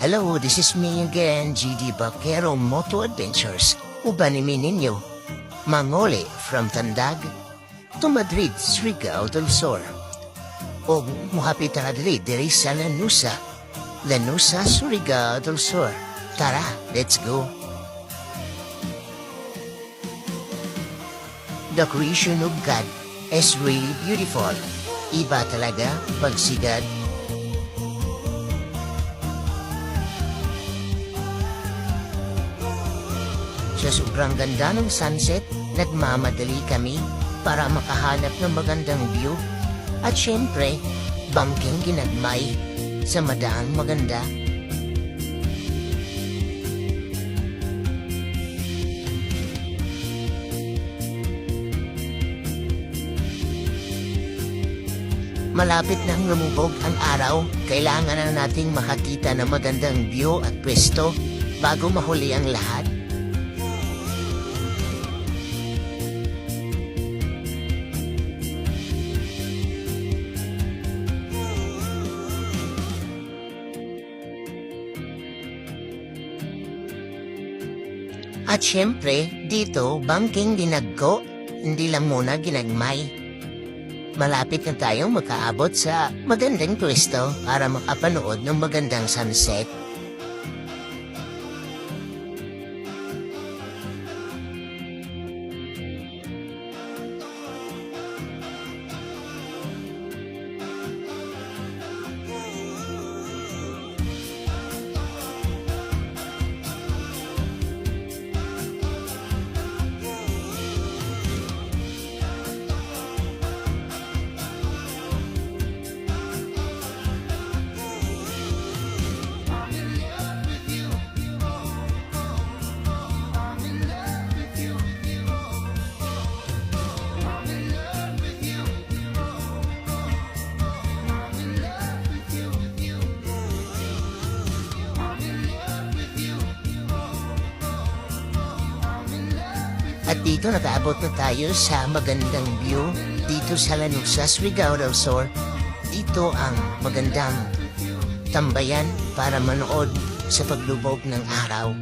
Hello, this is me again, GD Bakero Moto Adventures. Ubanimi ninyo. Mangoli from Tandag to Madrid, Surigao del Sur. O muhapit na diri sa Lanusa. Lanusa, Surigao del Sur. Tara, let's go. The creation of God is really beautiful. Iba talaga pagsigad. Sa sobrang ganda ng sunset, nagmamadali kami para makahanap ng magandang view. At syempre, bangking ginagmay sa madaang maganda. Malapit nang lumubog ang araw, kailangan na nating makakita ng magandang view at pwesto bago mahuli ang lahat. At syempre, dito, bangking ginagko, hindi lang muna ginagmay. Malapit na tayong makaabot sa magandang pwesto para makapanood ng magandang sunset. At dito nakaabot na tayo sa magandang view dito sa Lanusa, Surigao del Sur. Dito ang magandang tambayan para manood sa paglubog ng araw.